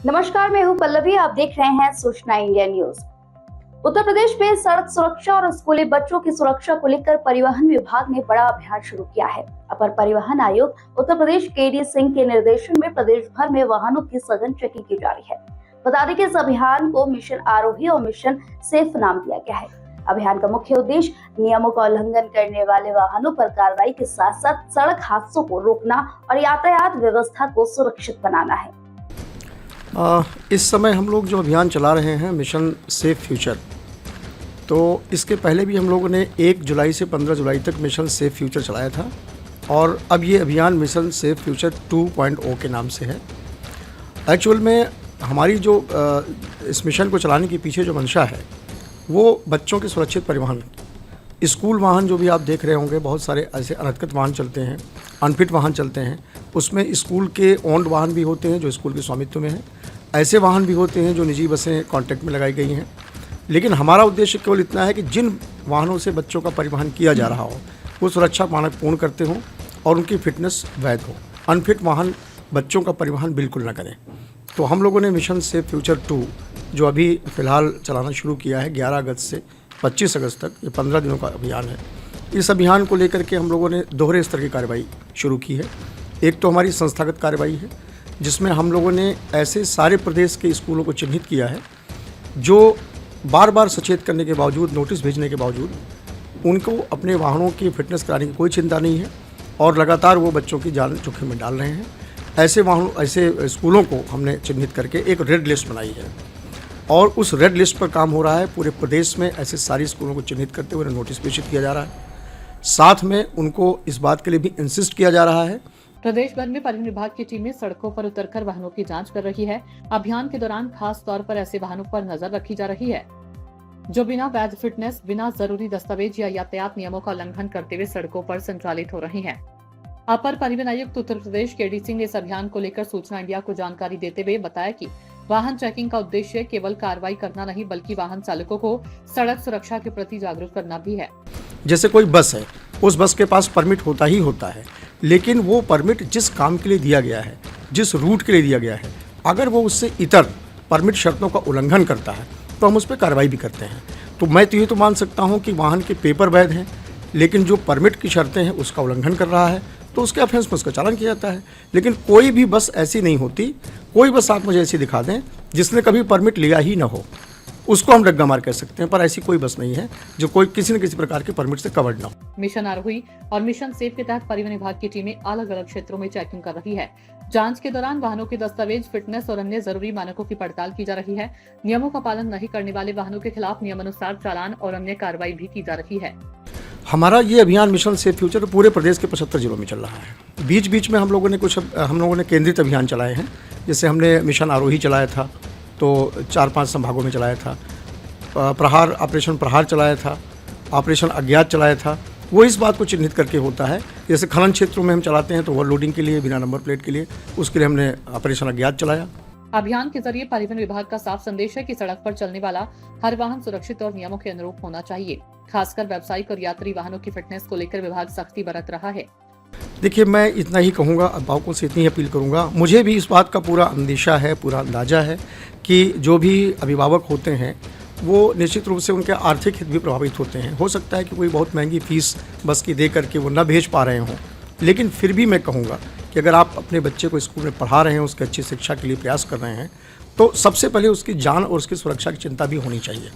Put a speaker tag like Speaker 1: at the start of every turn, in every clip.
Speaker 1: नमस्कार, मैं हूं पल्लवी। आप देख रहे हैं सूचना इंडिया न्यूज। उत्तर प्रदेश में सड़क सुरक्षा और स्कूली बच्चों की सुरक्षा को लेकर परिवहन विभाग ने बड़ा अभियान शुरू किया है। अपर परिवहन आयुक्त उत्तर प्रदेश केडी सिंह के निर्देशन में प्रदेश भर में वाहनों की सघन चेकिंग की जा रही है। बता दें कि इस अभियान को मिशन आरोही और मिशन सेफ नाम दिया गया है। अभियान का मुख्य उद्देश्य नियमों का उल्लंघन करने वाले वाहनों पर कार्रवाई के साथ साथ सड़क हादसों को रोकना और यातायात व्यवस्था को सुरक्षित बनाना है।
Speaker 2: इस समय हम लोग जो अभियान चला रहे हैं मिशन सेफ फ्यूचर, तो इसके पहले भी हम लोगों ने 1 जुलाई से 15 जुलाई तक मिशन सेफ फ्यूचर चलाया था और अब ये अभियान मिशन सेफ फ्यूचर 2.0 के नाम से है। एक्चुअल में हमारी जो इस मिशन को चलाने के पीछे जो मंशा है वो बच्चों के सुरक्षित परिवहन। स्कूल वाहन जो भी आप देख रहे होंगे, बहुत सारे ऐसे अनधिकृत वाहन चलते हैं, अनफिट वाहन चलते हैं। उसमें स्कूल के ओन्ड वाहन भी होते हैं जो स्कूल के स्वामित्व में हैं, ऐसे वाहन भी होते हैं जो निजी बसें कॉन्ट्रैक्ट में लगाई गई हैं। लेकिन हमारा उद्देश्य केवल इतना है कि जिन वाहनों से बच्चों का परिवहन किया जा रहा हो वो सुरक्षा मानक पूर्ण करते हों और उनकी फिटनेस वैध हो। अनफिट वाहन बच्चों का परिवहन बिल्कुल न करें। तो हम लोगों ने मिशन सेफ फ्यूचर 2 जो अभी फ़िलहाल चलाना शुरू किया है 11 अगस्त से 25 अगस्त तक, ये 15 दिनों का अभियान है। इस अभियान को लेकर के हम लोगों ने दोहरे स्तर की कार्रवाई शुरू की है। एक तो हमारी संस्थागत कार्रवाई है जिसमें हम लोगों ने ऐसे सारे प्रदेश के स्कूलों को चिन्हित किया है जो बार बार सचेत करने के बावजूद, नोटिस भेजने के बावजूद उनको अपने वाहनों की फिटनेस कराने की कोई चिंता नहीं है और लगातार वो बच्चों की जान जोखिम में डाल रहे हैं। ऐसे स्कूलों को हमने चिन्हित करके एक रेड लिस्ट बनाई है और उस रेड लिस्ट पर काम हो रहा है। पूरे प्रदेश में ऐसे सारी स्कूलों को चिन्हित करते हुए नोटिस प्रेषित किया जा रहा है। साथ में उनको इस बात के लिए भी इंसिस्ट किया जा रहा है।
Speaker 3: प्रदेश भर में परिवहन विभाग की टीमें सड़कों पर उतरकर वाहनों की जांच कर रही है। अभियान के दौरान खास तौर पर ऐसे वाहनों पर नजर रखी जा रही है जो बिना वैध फिटनेस, बिना जरूरी दस्तावेज या यातायात नियमों का उल्लंघन करते हुए सड़कों पर संचालित हो रही हैं। अपर परिवहन आयुक्त उत्तर प्रदेश केडी सिंह ने इस अभियान को लेकर सूचना इंडिया को जानकारी देते हुए बताया कि वाहन चेकिंग का उद्देश्य केवल कार्रवाई करना नहीं बल्कि वाहन चालकों को सड़क सुरक्षा के प्रति जागरूक करना भी है।
Speaker 2: जैसे कोई बस है, उस बस के पास परमिट होता ही होता है, लेकिन वो परमिट जिस काम के लिए दिया गया है, जिस रूट के लिए दिया गया है, अगर वो उससे इतर परमिट शर्तों का उल्लंघन करता है तो हम उस पर कार्रवाई भी करते हैं। तो मैं तो ये तो मान सकता हूँ कि वाहन के पेपर वैध हैं, लेकिन जो परमिट की शर्तें हैं उसका उल्लंघन कर रहा है तो उसके ऑफेंस में उसका चालान किया जाता है। लेकिन कोई भी बस ऐसी नहीं होती, कोई बस आप मुझे ऐसी दिखा दें जिसने कभी परमिट लिया ही ना हो, उसको हम डग्गा मार कह सकते हैं, पर ऐसी कोई बस नहीं है जो कोई किसी न किसी प्रकार के परमिट से कवर्ड ना हो।
Speaker 3: मिशन आरोही और मिशन सेफ के तहत परिवहन विभाग की टीमें अलग अलग क्षेत्रों में चेकिंग कर रही है। जांच के दौरान वाहनों के दस्तावेज, फिटनेस और अन्य जरूरी मानकों की पड़ताल की जा रही है। नियमों का पालन नहीं करने वाले वाहनों के खिलाफ नियमानुसार चालान और अन्य कार्रवाई भी की जा रही है।
Speaker 2: हमारा ये अभियान मिशन सेफ फ्यूचर पूरे प्रदेश के 75 जिलों में चल रहा है। बीच बीच में हम लोगों ने केंद्रित अभियान चलाए हैं। जैसे हमने मिशन आरोही चलाया था तो 4-5 संभागों में चलाया था। ऑपरेशन प्रहार चलाया था, ऑपरेशन अज्ञात चलाया था। वो इस बात को चिन्हित करके होता है, जैसे खनन क्षेत्रों में हम चलाते हैं तो ओवरलोडिंग के लिए, बिना नंबर प्लेट के लिए, उसके लिए हमने ऑपरेशन अज्ञात चलाया।
Speaker 3: अभियान के जरिए परिवहन विभाग का साफ संदेश है कि सड़क पर चलने वाला हर वाहन सुरक्षित और नियमों के अनुरूप होना चाहिए। खासकर व्यावसायिक और यात्री वाहनों की फिटनेस को लेकर विभाग सख्ती बरत रहा है।
Speaker 2: देखिए, मैं इतना ही कहूँगा, अभिभावकों से इतनी अपील करूँगा। मुझे भी इस बात का पूरा अंदेशा है, पूरा अंदाज़ा है कि जो भी अभिभावक होते हैं वो निश्चित रूप से उनके आर्थिक हित भी प्रभावित होते हैं। हो सकता है कि कोई बहुत महंगी फीस बस की दे करके वो न भेज पा रहे हों, लेकिन फिर भी मैं कहूँगा कि अगर आप अपने बच्चे को स्कूल में पढ़ा रहे हैं, उसकी अच्छी शिक्षा के लिए प्रयास कर रहे हैं, तो सबसे पहले उसकी जान और उसकी सुरक्षा की चिंता भी होनी चाहिए।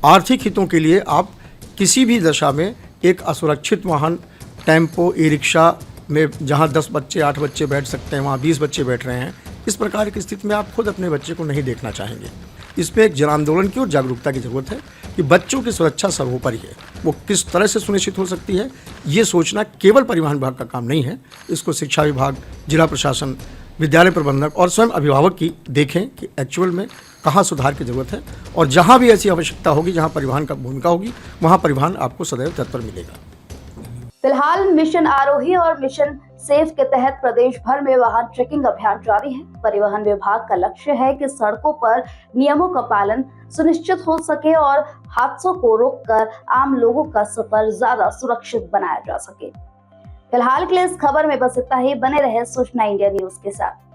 Speaker 2: आर्थिक हितों के लिए आप किसी भी दशा में एक असुरक्षित वाहन, टेम्पो, ई रिक्शा में जहाँ 10 बच्चे, 8 बच्चे बैठ सकते हैं वहाँ 20 बच्चे बैठ रहे हैं, इस प्रकार की स्थिति में आप खुद अपने बच्चे को नहीं देखना चाहेंगे। इसमें एक जन आंदोलन की और जागरूकता की ज़रूरत है कि बच्चों की सुरक्षा सर्वोपरि है। वो किस तरह से सुनिश्चित हो सकती है, ये सोचना केवल परिवहन विभाग का काम नहीं है। इसको शिक्षा विभाग, जिला प्रशासन, विद्यालय प्रबंधक और स्वयं अभिभावक की देखें कि एक्चुअल में कहाँ सुधार की ज़रूरत है, और जहाँ भी ऐसी आवश्यकता होगी, जहाँ परिवहन का भूमिका होगी, वहाँ परिवहन आपको सदैव तत्पर मिलेगा।
Speaker 1: फिलहाल मिशन आरोही और मिशन सेफ के तहत प्रदेश भर में वाहन चेकिंग अभियान जारी है। परिवहन विभाग का लक्ष्य है कि सड़कों पर नियमों का पालन सुनिश्चित हो सके और हादसों को रोककर आम लोगों का सफर ज्यादा सुरक्षित बनाया जा सके। फिलहाल के लिए इस खबर में बस इतना ही। बने रहे सूचना इंडिया न्यूज के साथ।